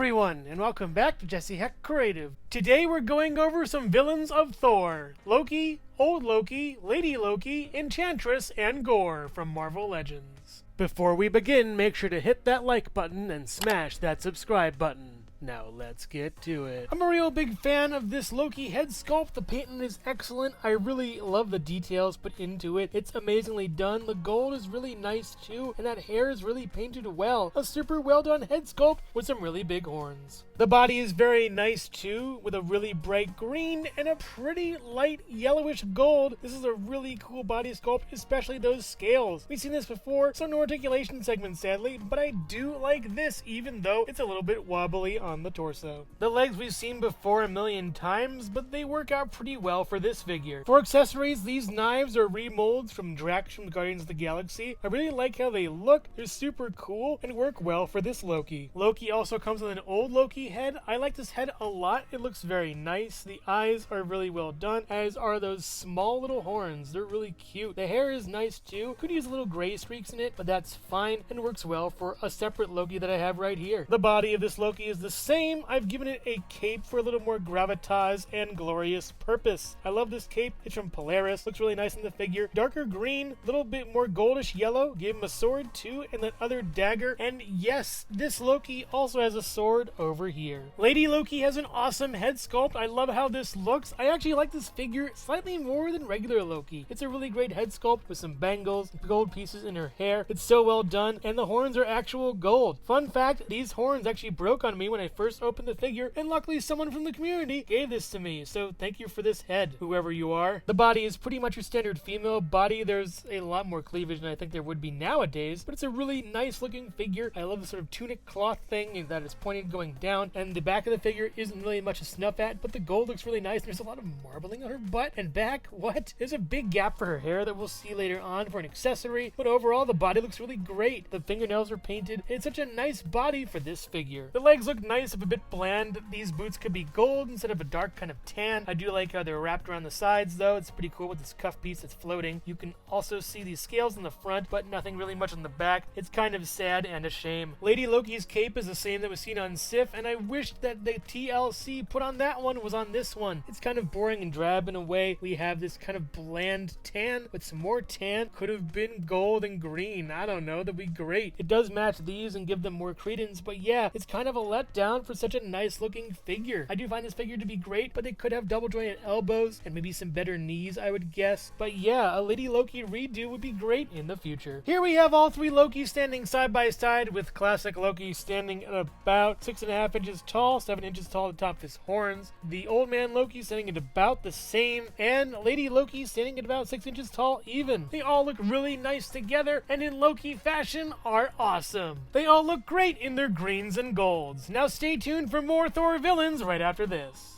everyone, and welcome back to Jesse Hecht Creative. Today we're going over some villains of Thor: Loki, Old Loki, Lady Loki, Enchantress, and Gorr from Marvel Legends. Before we begin, make sure to hit that like button and smash that subscribe button. Now let's get to it. I'm a real big fan of this Loki head sculpt. The painting is excellent. I really love the details put into it. It's amazingly done. The gold is really nice too, and that hair is really painted well. A super well done head sculpt with some really big horns. The body is very nice too, with a really bright green and a pretty light yellowish gold. This is a really cool body sculpt, especially those scales. We've seen this before, so no articulation segment sadly, but I do like this even though it's a little bit wobbly on the torso. The legs we've seen before a million times, but they work out pretty well for this figure. For accessories, these knives are remolds from Drax from Guardians of the Galaxy. I really like how they look. They're super cool and work well for this Loki. Loki also comes with an old Loki head. I like this head a lot. It looks very nice. The eyes are really well done, as are those small little horns. They're really cute. The hair is nice too. Could use a little gray streaks in it, but that's fine and works well for a separate Loki that I have right here. The body of this Loki is the same. I've given it a cape for a little more gravitas and glorious purpose. I love this cape. It's from Polaris. Looks really nice in the figure. Darker green, a little bit more goldish yellow. Gave him a sword too, and that other dagger. And yes, this Loki also has a sword over here. Lady Loki has an awesome head sculpt. I love how this looks. I actually like this figure slightly more than regular Loki. It's a really great head sculpt with some bangles, gold pieces in her hair. It's so well done, and the horns are actual gold. Fun fact, these horns actually broke on me when I first opened the figure, and luckily someone from the community gave this to me, so thank you for this head, whoever you are. The body is pretty much your standard female body. There's a lot more cleavage than I think there would be nowadays, but it's a really nice looking figure. I love the sort of tunic cloth thing that is pointed going down, and the back of the figure isn't really much to snuff at, but the gold looks really nice. There's a lot of marbling on her butt and back. What? There's a big gap for her hair that we'll see later on for an accessory, but overall the body looks really great. The fingernails are painted. It's such a nice body for this figure. The legs look nice, if a bit bland. These boots could be gold instead of a dark kind of tan. I do like how they're wrapped around the sides though. It's pretty cool with this cuff piece that's floating. You can also see these scales in the front, but nothing really much on the back. It's kind of sad and a shame. Lady Loki's cape is the same that was seen on Sif, and I wish that the TLC put on that one was on this one. It's kind of boring and drab in a way. We have this kind of bland tan with some more tan. Could have been gold and green. I don't know. That'd be great. It does match these and give them more credence, but yeah, it's kind of a letdown for such a nice looking figure. I do find this figure to be great, but they could have double jointed elbows and maybe some better knees, I would guess. But yeah, a Lady Loki redo would be great in the future. Here we have all three Lokis standing side by side, with classic Loki standing at about 6.5 inches tall, 7 inches tall at the top of his horns. The old man Loki standing at about the same, and Lady Loki standing at about 6 inches tall even. They all look really nice together, and in Loki fashion are awesome. They all look great in their greens and golds. Now stay tuned for more Thor villains right after this.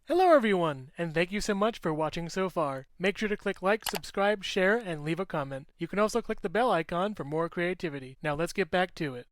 Hello everyone, and thank you so much for watching so far. Make sure to click like, subscribe, share, and leave a comment. You can also click the bell icon for more creativity. Now let's get back to it.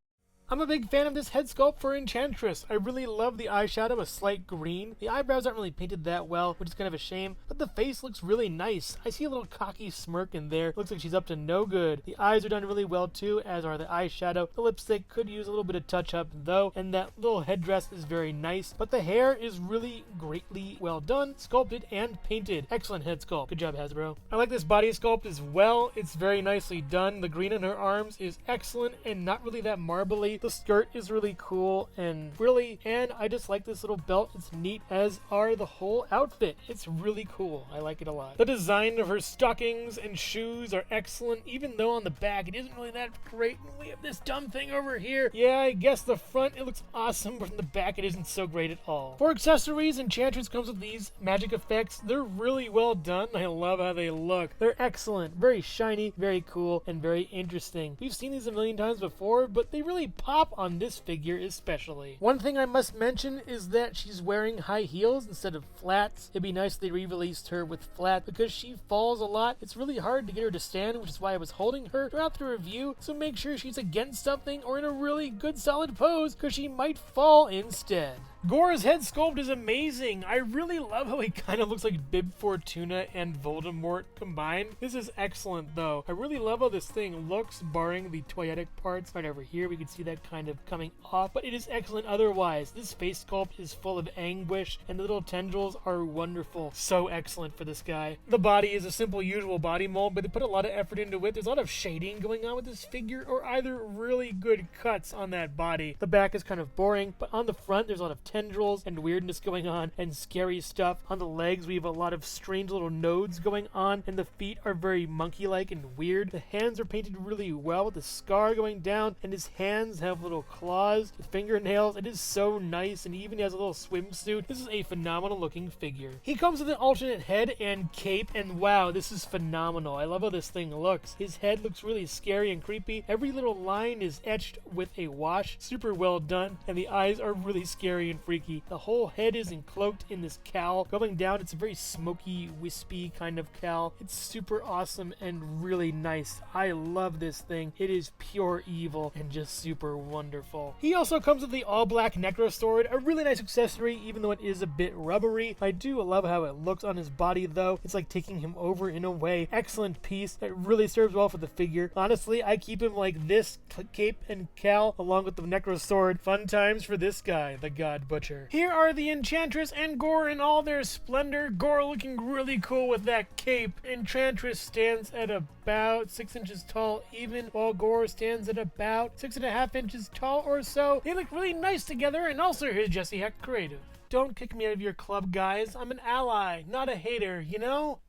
I'm a big fan of this head sculpt for Enchantress. I really love the eyeshadow, a slight green. The eyebrows aren't really painted that well, which is kind of a shame, but the face looks really nice. I see a little cocky smirk in there. Looks like she's up to no good. The eyes are done really well too, as are the eyeshadow. The lipstick could use a little bit of touch up though, and that little headdress is very nice, but the hair is really greatly well done, sculpted and painted. Excellent head sculpt. Good job, Hasbro. I like this body sculpt as well. It's very nicely done. The green on her arms is excellent and not really that marbly. The skirt is really cool and frilly, and I just like this little belt. It's neat, as are the whole outfit. It's really cool. I like it a lot. The design of her stockings and shoes are excellent, even though on the back it isn't really that great. We have this dumb thing over here. Yeah, I guess the front it looks awesome, but from the back it isn't so great at all. For accessories, Enchantress comes with these magic effects. They're really well done. I love how they look. They're excellent. Very shiny, very cool, and very interesting. We've seen these a million times before, but they really pop on this figure especially. One thing I must mention is that she's wearing high heels instead of flats. It'd be nice if they re-released her with flat, because she falls a lot. It's really hard to get her to stand, which is why I was holding her throughout the review, so make sure she's against something or in a really good solid pose, because she might fall instead. Gorr's head sculpt is amazing. I really love how he kind of looks like Bib Fortuna and Voldemort combined. This is excellent though. I really love how this thing looks, barring the toyetic parts right over here. We can see that kind of coming off, but it is excellent otherwise. This face sculpt is full of anguish and the little tendrils are wonderful. So excellent for this guy. The body is a simple usual body mold, but they put a lot of effort into it. There's a lot of shading going on with this figure, or either really good cuts on that body. The back is kind of boring, but on the front there's a lot of tendrils and weirdness going on and scary stuff. On the legs we have a lot of strange little nodes going on, and the feet are very monkey-like and weird. The hands are painted really well with the scar going down, and his hands have little claws with fingernails. It is so nice, and he even has a little swimsuit. This is a phenomenal looking figure. He comes with an alternate head and cape, and wow, this is phenomenal. I love how this thing looks. His head looks really scary and creepy. Every little line is etched with a wash. Super well done, and the eyes are really scary and freaky. The whole head is encloaked in this cowl. Going down, it's a very smoky, wispy kind of cowl. It's super awesome and really nice. I love this thing. It is pure evil and just super wonderful. He also comes with the all-black necro sword, a really nice accessory, even though it is a bit rubbery. I do love how it looks on his body, though. It's like taking him over in a way. Excellent piece that really serves well for the figure. Honestly, I keep him like this, cape and cowl, along with the necro sword. Fun times for this guy, the God Butcher. Here are the Enchantress and Gorr in all their splendor. Gorr looking really cool with that cape. Enchantress stands at about 6 inches tall even, while Gorr stands at about 6.5 inches tall or so. They look really nice together, and also here's Jesse Hecht Creative. Don't kick me out of your club, guys. I'm an ally, not a hater, you know?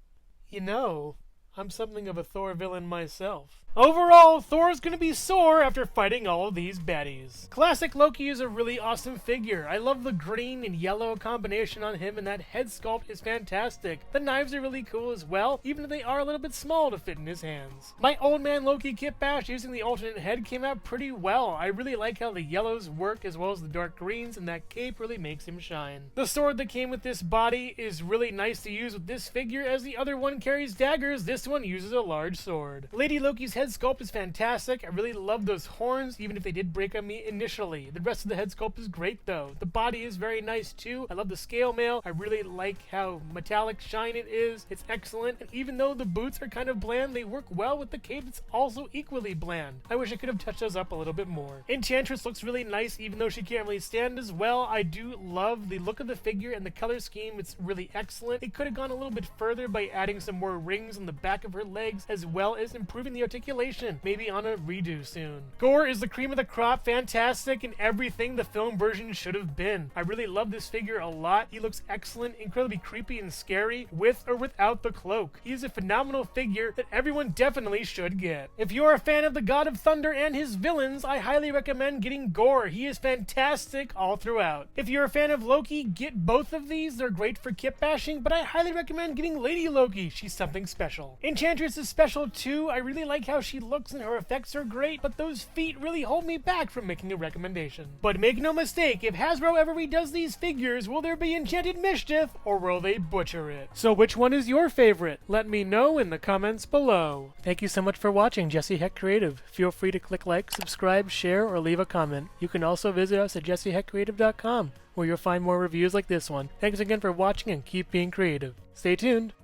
You know, I'm something of a Thor villain myself. Overall, Thor's gonna be sore after fighting all of these baddies. Classic Loki is a really awesome figure. I love the green and yellow combination on him, and that head sculpt is fantastic. The knives are really cool as well, even if they are a little bit small to fit in his hands. My old man Loki kit bash using the alternate head came out pretty well. I really like how the yellows work as well as the dark greens, and that cape really makes him shine. The sword that came with this body is really nice to use with this figure, as the other one carries daggers. This one uses a large sword. Lady Loki's head sculpt is fantastic. I really love those horns, even if they did break on me initially. The rest of the head sculpt is great though. The body is very nice too. I love the scale mail. I really like how metallic shine it is. It's excellent. And even though the boots are kind of bland, they work well with the cape. It's also equally bland. I wish I could have touched those up a little bit more. Enchantress looks really nice, even though she can't really stand as well. I do love the look of the figure and the color scheme. It's really excellent. It could have gone a little bit further by adding some more rings on the back of her legs, as well as improving the articulation. Maybe on a redo soon. Gorr is the cream of the crop, fantastic, and everything the film version should have been. I really love this figure a lot. He looks excellent, incredibly creepy and scary, with or without the cloak. He is a phenomenal figure that everyone definitely should get. If you're a fan of the God of Thunder and his villains, I highly recommend getting Gorr. He is fantastic all throughout. If you're a fan of Loki, get both of these. They're great for kit bashing, but I highly recommend getting Lady Loki. She's something special. Enchantress is special too. I really like how she looks and her effects are great, but those feet really hold me back from making a recommendation. But make no mistake, if Hasbro ever redoes these figures, will there be enchanted mischief, or will they butcher it? So which one is your favorite? Let me know in the comments below. Thank you so much for watching Jesse Hecht Creative. Feel free to click like, subscribe, share, or leave a comment. You can also visit us at jessehechtcreative.com, where you'll find more reviews like this one. Thanks again for watching, and keep being creative. Stay tuned.